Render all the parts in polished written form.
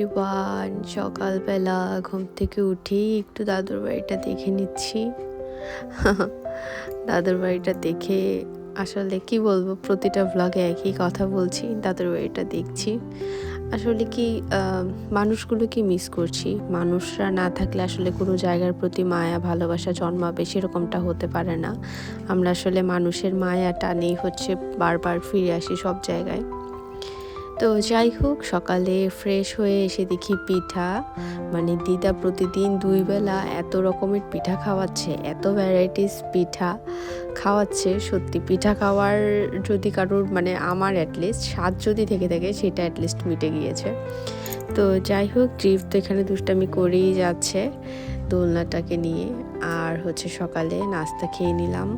Everyone, সকালবেলা ঘুম থেকে উঠেই একটু দাদুর বাড়িটা দেখে নিচ্ছি। দাদুর বাড়িটা দেখে আসলে কি বলবো, প্রতিটা ভ্লগে একই কথা বলছি, দাদুর বাড়িটা দেখছি। আসলে কি মানুষগুলোকে মিস করছি। মানুষরা না থাকলে আসলে কোনো জায়গার প্রতি মায়া ভালোবাসা জন্মাবে সেরকমটা হতে পারে না। আমরা আসলে মানুষের মায়া টানেই হচ্ছে বারবার ফিরে আসি সব জায়গায়। তো যাই হোক, সকালে ফ্রেশ হয়ে এসে দেখি পিঠা, মানে দিদা প্রতিদিন 2 বেলা এত রকমের পিঠা খাওয়াচ্ছে, এত ভ্যারাইটিস পিঠা খাওয়াচ্ছে। সত্যি পিঠা খাওয়ার যদি কারোর, মানে আমার অ্যাটলিস্ট স্বাদ যদি থেকে থাকে, সেটা অ্যাটলিস্ট মিটে গিয়েছে। তো যাই হোক, ট্রিপ তো এখানে দুষ্টামি করেই যাচ্ছে দোলনাটাকে নিয়ে। আর হচ্ছে সকালে নাস্তা খেয়ে নিলাম।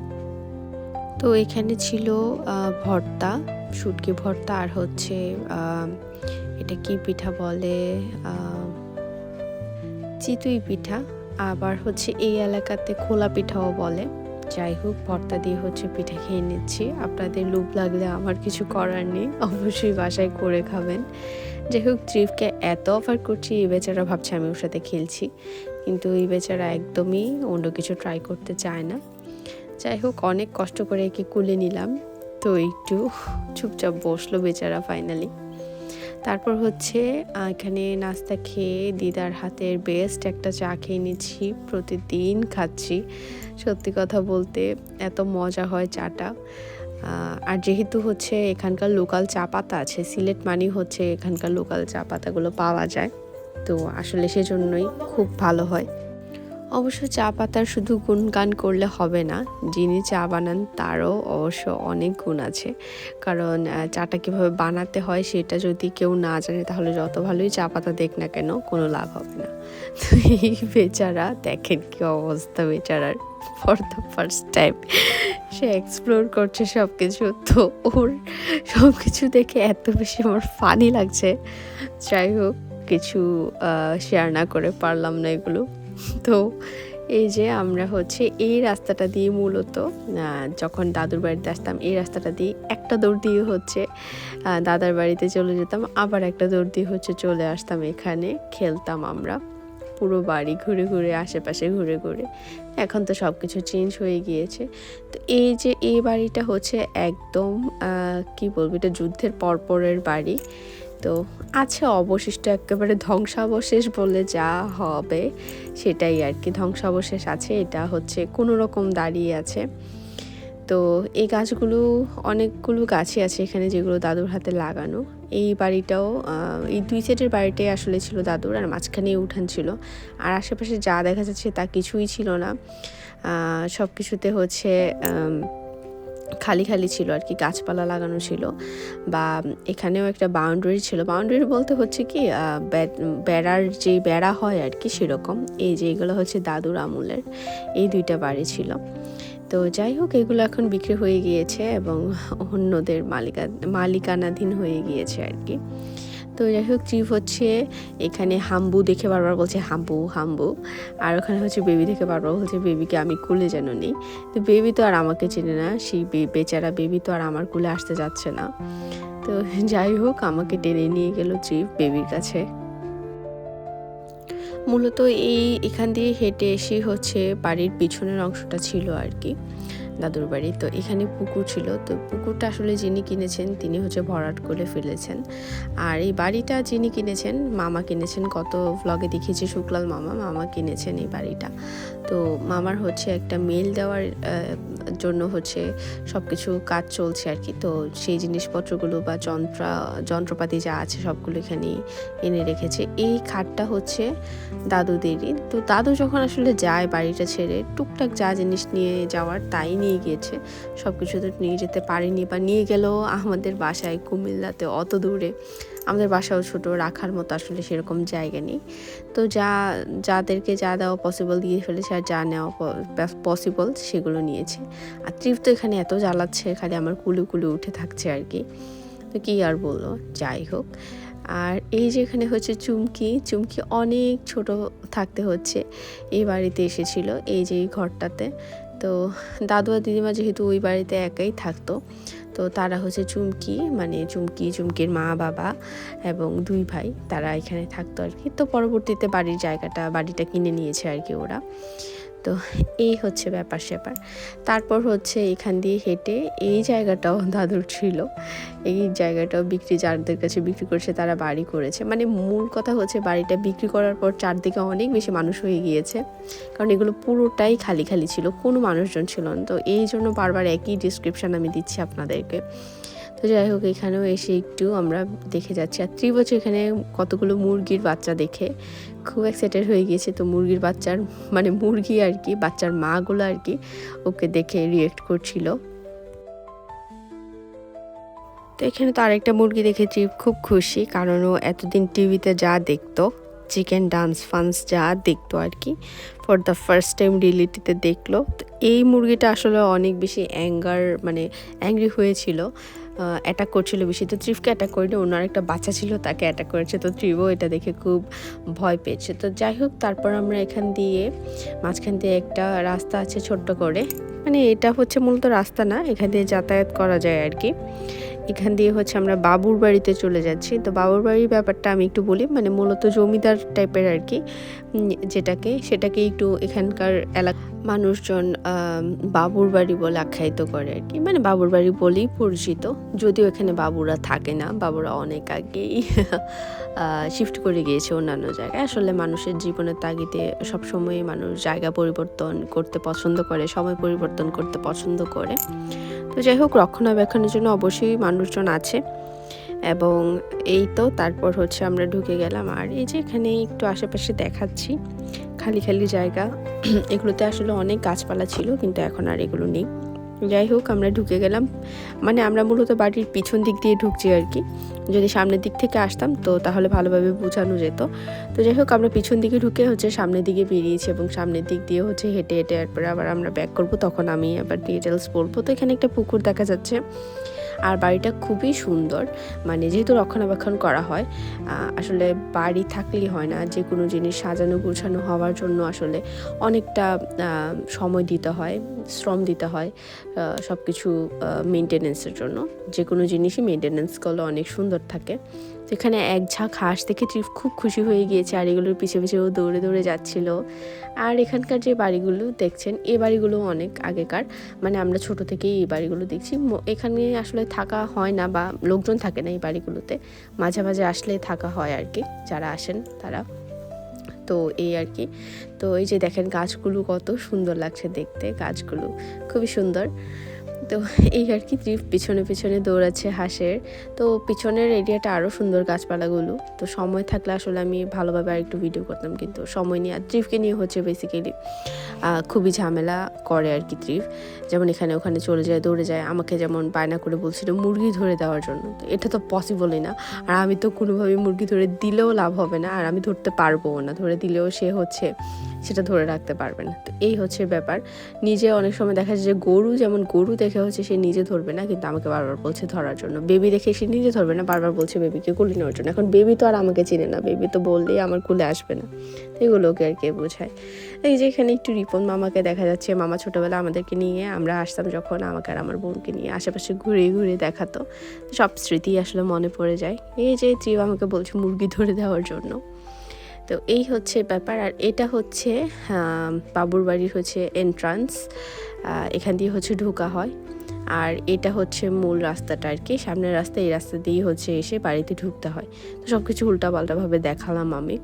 তো এখানে ছিল ভর্তা, শুটকি ভর্তা, আর হচ্ছে এটা কি পিঠা বলে, চিতই পিঠা, আবার হচ্ছে এই এলাকাতে খোলা পিঠাও বলে। যাই হোক, ভর্তা দিয়ে হচ্ছে পিঠা খেয়ে নিচ্ছি। আপনাদের লোভ লাগলে আমার কিছু করার নেই, অবশ্যই বাসায় করে খাবেন। যাই হোক, ট্রিপকে এত অফার করছি, এই বেচারা ভাবছে আমি ওর সাথে খেলছি, কিন্তু এই বেচারা একদমই অন্য কিছু ট্রাই করতে চায় না। যাই হোক, অনেক কষ্ট করে একে কুলে নিলাম, তো একটু চুপচাপ বসলো বেচারা ফাইনালি। তারপর হচ্ছে এখানে নাস্তা খেয়ে দিদার হাতের বেস্ট একটা চা খেয়ে নিচ্ছি, প্রতিদিন খাচ্ছি। সত্যি কথা বলতে এত মজা হয় চাটা। আর যেহেতু হচ্ছে এখানকার লোকাল চা পাতা আছে, সিলেট মানি হচ্ছে এখানকার লোকাল চা পাতাগুলো পাওয়া যায়, তো আসলে সেজন্যই খুব ভালো হয়। অবশ্য চা পাতার শুধু গুণগান করলে হবে না, যিনি চা বানান তারও অবশ্য অনেক গুণ আছে। কারণ চাটা কীভাবে বানাতে হয় সেটা যদি কেউ না জানে, তাহলে যত ভালোই চা পাতা দেখ না কেন, কোনো লাভ হবে না। তো এই বেচারা দেখেন কি অবস্থা বেচারার, ফর দ্য ফার্স্ট টাইম সে এক্সপ্লোর করছে সব কিছু। তো ওর সব কিছু দেখে এত বেশি আমার ফানি লাগছে। যাই হোক, কিছু শেয়ার না করে পারলাম না এগুলো। তো এই যে আমরা হচ্ছে এই রাস্তাটা দিয়ে মূলত যখন দাদুর বাড়িতে আসতাম, এই রাস্তাটা দিয়ে একটা দৌড় দিয়ে হচ্ছে দাদার বাড়িতে চলে যেতাম, আবার একটা দৌড় দিয়ে হচ্ছে চলে আসতাম, এখানে খেলতাম আমরা পুরো বাড়ি ঘুরে ঘুরে, আশেপাশে ঘুরে ঘুরে। এখন তো সব কিছু চেঞ্জ হয়ে গিয়েছে। তো এই যে এই বাড়িটা হচ্ছে একদম কি বলবো, এটা যুদ্ধের পরপরের বাড়ি। তো আছে অবশিষ্ট, একেবারে ধ্বংসাবশেষ বলে যা হবে সেটাই আর কি, ধ্বংসাবশেষ আছে। এটা হচ্ছে কোনো রকম দাঁড়িয়ে আছে। তো এই গাছগুলো, অনেকগুলো গাছই আছে এখানে যেগুলো দাদুর হাতে লাগানো। এই বাড়িটাও, এই 2 সাইডের বাড়িটাই আসলে ছিল দাদুর, আর মাঝখানেই উঠান ছিল। আর আশেপাশে যা দেখা যাচ্ছে তা কিছুই ছিল না, সব কিছুতে হচ্ছে খালি খালি ছিল আর কি, গাছপালা লাগানো ছিল। বা এখানেও একটা বাউন্ডারি ছিল, বাউন্ডারি বলতে হচ্ছে কি বেড়ার যে বেড়া হয় আর কি, সেরকম। এই যে এগুলো হচ্ছে দাদুর আমলের এই 2টা বাড়ি ছিল। তো যাই হোক, এগুলো এখন বিক্রি হয়ে গিয়েছে এবং অন্যদের মালিকানাধীন হয়ে গিয়েছে আর কি। তো যাই হোক, ট্রিপ হচ্ছে এখানে হাম্বু দেখে বারবার বলছে হাম্বু হাম্বু, আর ওখানে হচ্ছে বেবি দেখে বারবার বলছে বেবিকে আমি কুলে যেন নিই। তো বেবি তো আর আমাকে চেনে না, সেই বেচারা বেবি তো আর আমার কুলে আসতে যাচ্ছে না। তো যাই হোক, আমাকে টেনে নিয়ে গেল ট্রিপ বেবির কাছে। মূলত এখান দিয়ে হেঁটে এসে হচ্ছে বাড়ির পিছনের অংশটা ছিল আর কি, দাদুর বাড়ি। তো এখানে পুকুর ছিল, তো পুকুরটা আসলে যিনি কিনেছেন তিনি হচ্ছে ভরাট করে ফেলেছেন। আর এই বাড়িটা যিনি কিনেছেন, মামা কিনেছেন, কত ভ্লগে দেখিয়েছি, শুক্লাল মামা কিনেছেন এই বাড়িটা। তো মামার হচ্ছে একটা মেল দেওয়ার জন্য হচ্ছে সব কিছু কাজ চলছে আর কি। তো সেই জিনিসপত্রগুলো বা যন্ত্রপাতি যা আছে সবগুলো এখানে এনে রেখেছে। এই খাটটা হচ্ছে দাদুদেরই। তো দাদু যখন আসলে যায় বাড়িটা ছেড়ে, টুকটাক যা জিনিস নিয়ে যাওয়ার তাই নিয়ে গিয়েছে, সব কিছু তো নিয়ে যেতে পারেনি, বা নিয়ে গেলেও আমাদের বাসায় কুমিল্লাতে অত দূরে, আমাদের বাসাও ছোট, রাখার মতো আসলে সেরকম জায়গা নেই। তো যাদেরকে যা দেওয়া পসিবল দিয়ে ফেলেছে, আর যা নেওয়া পসিবল সেগুলো নিয়েছে। আর ট্রিপ তো এখানে এত জ্বালাচ্ছে, খালি আমার কুলে কুলে উঠে থাকছে আর কি। তো কী আর বললো, যাই হোক। আর এই যে এখানে হচ্ছে চুমকি অনেক ছোট থাকতে হচ্ছে এই বাড়িতে এসেছিল, এই যে এই ঘরটাতে। তো দাদু আর দিদিমা যেহেতু ওই বাড়িতে একাই থাকতো, তো তারা হচ্ছে চুমকি, মানে চুমকির মা বাবা এবং 2 ভাই, তারা এখানে থাকতো আর কি। তো পরবর্তীতে বাড়িটা কিনে নিয়েছে আর কি ওরা। তো এই হচ্ছে ব্যাপার-স্যাপার। তারপর হচ্ছে এখান দিয়ে হেঁটে এই জায়গাটাও দাদুর ছিল। এই জায়গাটাও যাদের কাছে বিক্রি করেছে তারা বাড়ি করেছে। মানে মূল কথা হচ্ছে বাড়িটা বিক্রি করার পর চারদিকে অনেক বেশি মানুষ হয়ে গিয়েছে। কারণ এগুলো পুরোটাই খালি ছিল। কোনো মানুষজন ছিল না। তো এইজন্য বারবার একই ডেসক্রিপশন আমি দিচ্ছি আপনাদেরকে। তো যাই হোক, এখানেও এসে একটু আমরা দেখে যাচ্ছি। আর ত্রিবছর এখানে কতগুলো মুরগির বাচ্চা দেখে খুব এক্সাইটেড হয়ে গিয়েছে। তো মুরগির বাচ্চার মানে মুরগি আর কি, বাচ্চার মাগুলো আর কি ওকে দেখে রিয়েক্ট করছিল। তো এখানে তো আরেকটা মুরগি দেখে ট্রিপ খুব খুশি, কারণ ও এতদিন টিভিতে যা দেখতো, চিকেন ডান্স ফান্স যা দেখতো আর কি, ফর দ্য ফার্স্ট টাইম রিয়েলিটিতে দেখলো। তো এই মুরগিটা আসলে অনেক বেশি অ্যাংরি হয়েছিল, অ্যাটাক করছিল বেশি। তো ট্রিপকে অ্যাটাক করেনি, ওনার একটা বাচ্চা ছিল তাকে অ্যাটাক করেছে। তো ট্রিপও এটা দেখে খুব ভয় পেয়েছে। তো যাই হোক, তারপর আমরা মাঝখান দিয়ে একটা রাস্তা আছে ছোট্ট করে, মানে এটা হচ্ছে মূলত রাস্তা না, এখান দিয়ে যাতায়াত করা যায় আর কি। এখান দিয়ে হচ্ছে আমরা বাবুর বাড়িতে চলে যাচ্ছি। তো বাবুর বাড়ির ব্যাপারটা আমি একটু বলি, মানে মূলত জমিদার টাইপের আর কি, সেটাকে একটু এখানকার মানুষজন বাবুর বাড়ি বলে আখ্যায়িত করে আর কি, মানে বাবুর বাড়ি বলেই পরিচিত। যদিও এখানে বাবুরা থাকে না, বাবুরা অনেক আগেই শিফট করে গিয়েছে অন্যান্য জায়গায়। আসলে মানুষের জীবনের তাগিদে সবসময় মানুষ জায়গা পরিবর্তন করতে পছন্দ করে, সময় পরিবর্তন করতে পছন্দ করে। তো যাই হোক, রক্ষণাবেক্ষণের জন্য অবশ্যই মানুষজন আছে। এবং এই তো তারপর হচ্ছে আমরা ঢুকে গেলাম। আর এই যে এখানে একটু আশেপাশে দেখাচ্ছি খালি জায়গা, এগুলোতে আসলে অনেক গাছপালা ছিল, কিন্তু এখন আর এগুলো নেই। যাই হোক, আমরা ঢুকে গেলাম, মানে আমরা মূলত বাড়ির পিছন দিক দিয়ে ঢুকছি আর কি। যদি সামনের দিক থেকে আসতাম তো তাহলে ভালোভাবে বোঝানো যেত। তো যাই হোক, আমরা পিছন দিকে ঢুকে হচ্ছে সামনের দিকে বেরিয়েছি, এবং সামনের দিক দিয়ে হচ্ছে হেঁটে এরপরে আবার আমরা ব্যাক করবো, তখন আমি আবার ডিটেলস বলবো। তো এখানে একটা পুকুর দেখা যাচ্ছে। আর বাড়িটা খুবই সুন্দর, মানে যেহেতু রক্ষণাবেক্ষণ করা হয়, আসলে বাড়ি থাকলেই হয় না, যে কোনো জিনিস সাজানো গুছানো হওয়ার জন্য আসলে অনেকটা সময় দিতে হয়, শ্রম দিতে হয়, সব কিছু মেনটেনেন্সের জন্য। যে কোনো জিনিসই মেনটেনেন্স করলে অনেক সুন্দর থাকে। তো এখানে এক ঝাঁক হাঁস দেখে ট্রিপ খুব খুশি হয়ে গিয়েছে, আর এগুলোর পিছে ও দৌড়ে যাচ্ছিল। আর এখানকার যে বাড়িগুলো দেখছেন, এই বাড়িগুলো অনেক আগেকার, মানে আমরা ছোট থেকেই এই বাড়িগুলো দেখছি। এখানে আসলে থাকা হয় না, বা লোকজন থাকে না এই বাড়িগুলোতে, মাঝে মাঝে আসলে থাকা হয় আর কি, যারা আসেন তারা। তো এই আর কি। তো এই যে দেখেন গাছগুলো কত সুন্দর লাগছে দেখতে, গাছগুলো খুবই সুন্দর। তো এই আর কি, ট্রিপ পিছনে দৌড়াচ্ছে হাঁসের। তো পিছনের এরিয়াটা আরও সুন্দর গাছপালাগুলো। তো সময় থাকলে আসলে আমি ভালোভাবে আরেকটু ভিডিও করতাম, কিন্তু সময় নিয়ে, আর ট্রিপকে নিয়ে হচ্ছে বেসিক্যালি খুবই ঝামেলা করে আর কি ট্রিপ। যেমন এখানে ওখানে চলে যায়, দৌড়ে যায়, আমাকে যেমন বায়না করে বলছিল মুরগি ধরে দেওয়ার জন্য। তো এটা তো পসিবলই না, আর আমি তো কোনোভাবেই মুরগি ধরে দিলেও লাভ হবে না, আর আমি ধরতে পারবো না, ধরে দিলেও সে হচ্ছে সেটা ধরে রাখতে পারবে না। তো এই হচ্ছে ব্যাপার। নিজে অনেক সময় দেখা যায় যে গরু দেখে হচ্ছে সে নিজে ধরবে না, কিন্তু আমাকে বারবার বলছে ধরার জন্য। বেবি দেখে সে নিজে ধরবে না, বারবার বলছে বেবিকে কোলে নেওয়ার জন্য। এখন বেবি তো আর আমাকে চিনে না, বেবি তো বললেই আমার কোলে আসবে না। তো এগুলোকে আর কে বোঝায়। এই যে এখানে একটু রিপন মামাকে দেখা যাচ্ছে, মামা ছোটোবেলা আমাদেরকে নিয়ে, আমরা আসতাম যখন আমাকে আর আমার বোনকে নিয়ে, আশেপাশে ঘুরে দেখাতো। সব স্মৃতি আসলে মনে পড়ে যায়। এই যে ট্রিপ আমাকে বলছে মুরগি ধরে দেওয়ার জন্য। তো এই হচ্ছে ব্যাপার। আর এটা হচ্ছে বাবুর বাড়ির হচ্ছে এন্ট্রান্স, এখান দিয়ে হচ্ছে ঢোকা হয়। আর এটা হচ্ছে মূল রাস্তাটা আর কি, সামনের রাস্তা, এই রাস্তা দিয়ে হচ্ছে এসে বাড়িতে ঢুকতে হয়। তো সব কিছু উল্টাপাল্টাভাবে দেখালাম আমি।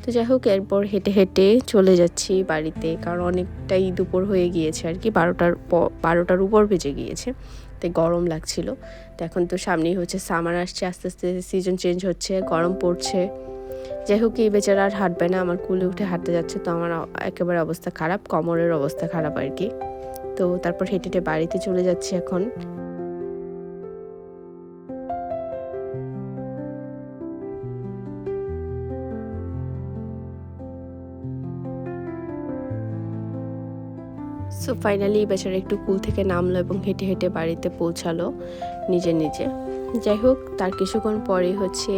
তো যাই হোক, এরপর হেঁটে চলে যাচ্ছি বাড়িতে, কারণ অনেকটাই দুপুর হয়ে গিয়েছে আর কি, 12টার উপর বেজে গিয়েছে, তাই গরম লাগছিল। তো এখন তো সামনেই হচ্ছে সামার আসছে, আস্তে আস্তে সিজন চেঞ্জ হচ্ছে, গরম পড়ছে। যাই হোক, এই বেচারা আর হাঁটবে না, আমার কুলে উঠে হাঁটতে যাচ্ছে। তো আমার একেবারে অবস্থা খারাপ, কোমরের অবস্থা খারাপ আর কি। তো তারপর হেঁটে বাড়িতে চলে যাচ্ছি এখন। সো ফাইনালি বেচারা একটু কুল থেকে নামলো এবং হেঁটে হেঁটে বাড়িতে পৌঁছালো নিজে নিজে। যাই হোক, তার কিছুক্ষণ পরে হচ্ছে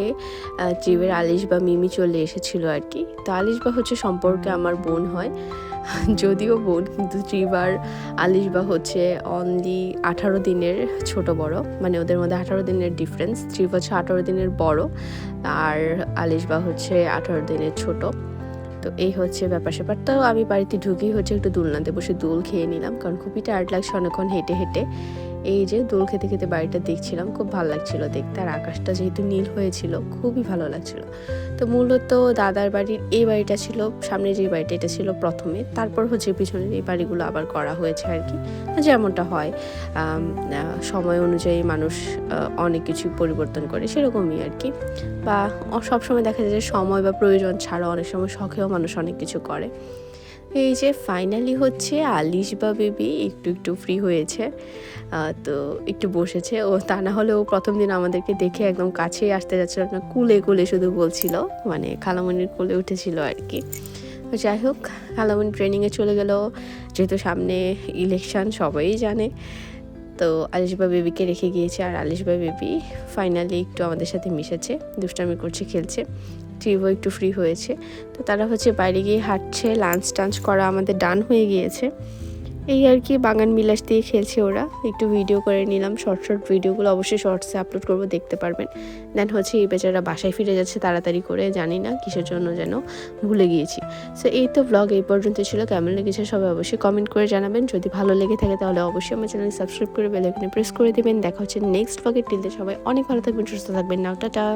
ট্রিপের আলিশ বা মিমি চলে এসেছিলো আর কি। তো আলিশ বা হচ্ছে সম্পর্কে আমার বোন হয়, যদিও বোন, কিন্তু ট্রিপ আর আলিশ বা হচ্ছে অনলি 18 দিনের ছোট বড়, মানে ওদের মধ্যে 18 দিনের ডিফারেন্স। ট্রিপ হচ্ছে 18 দিনের বড় আর আলিশ বা হচ্ছে 18 দিনের ছোট। তো এই হচ্ছে ব্যাপার স্যাপার। তো আমি বাড়িতে ঢুকেই হচ্ছে একটু দোলনাতে বসে দোল খেয়ে নিলাম, কারণ খুবই টায়ার্ড লাগছে অনেকক্ষণ হেঁটে হেঁটে। এই যে দোল খেতে খেতে বাড়িটা দেখছিলাম, খুব ভালো লাগছিল দেখতে, আর আকাশটা যেহেতু নীল হয়েছিল খুবই ভালো লাগছিল। তো মূলত দাদার বাড়ির এই বাড়িটা ছিল, সামনে যে বাড়িটা এটা ছিল প্রথমে, তারপর হচ্ছে পিছনের এই বাড়িগুলো আবার করা হয়েছে আর কি। যেমনটা হয় সময় অনুযায়ী মানুষ অনেক কিছু পরিবর্তন করে, সেরকমই আর কি। বা সবসময় দেখা যায় যে সময় বা প্রয়োজন ছাড়া অনেক সময় শখেও মানুষ অনেক কিছু করে। এই যে ফাইনালি হচ্ছে আলিশ বা বেবি একটু একটু ফ্রি হয়েছে, তো একটু বসেছে। ও তা না হলে ও প্রথম দিন আমাদেরকে দেখে একদম কাছেই আসতে যাচ্ছিল না, কুলে কুলে শুধু বলছিল, মানে খালামণির কোলে উঠেছিল আর কি। যাই হোক, খালামণি ট্রেনিংয়ে চলে গেল, যেহেতু সামনে ইলেকশন সবাই জানে। তো আলিশ বা বেবিকে রেখে গিয়েছে, আর আলিশ বা বেবি ফাইনালি একটু আমাদের সাথে মিশেছে, দুষ্টামি করছে, খেলছে। ট্রিপও একটু ফ্রি হয়েছে। তো তারা হচ্ছে বাইরে গিয়ে হাঁটছে, লাঞ্চ টাঞ্চ করা আমাদের ডান হয়ে গিয়েছে। এই আর কি, বাগান বিলাস দিয়ে খেলছে ওরা। একটু ভিডিও করে নিলাম, শর্ট শর্ট ভিডিওগুলো অবশ্যই শর্টসে আপলোড করবো, দেখতে পারবেন। দেন হচ্ছে এই বেচারা বাসায় ফিরে যাচ্ছে তাড়াতাড়ি করে, জানি না কিসের জন্য যেন, ভুলে গিয়েছি। সো এই তো ব্লগ এই পর্যন্ত ছিল। কেমন লেগেছে সবাই অবশ্যই কমেন্ট করে জানাবেন। যদি ভালো লেগে থাকে তাহলে অবশ্যই আমার চ্যানেল সাবস্ক্রাইব করে বেল আইকনে প্রেস করে দেবেন। দেখা হচ্ছে নেক্সট ব্লগে। টিল দেন সবাই অনেক ভালো থাকবেন, সুস্থ থাকবেন। নাও টাটা।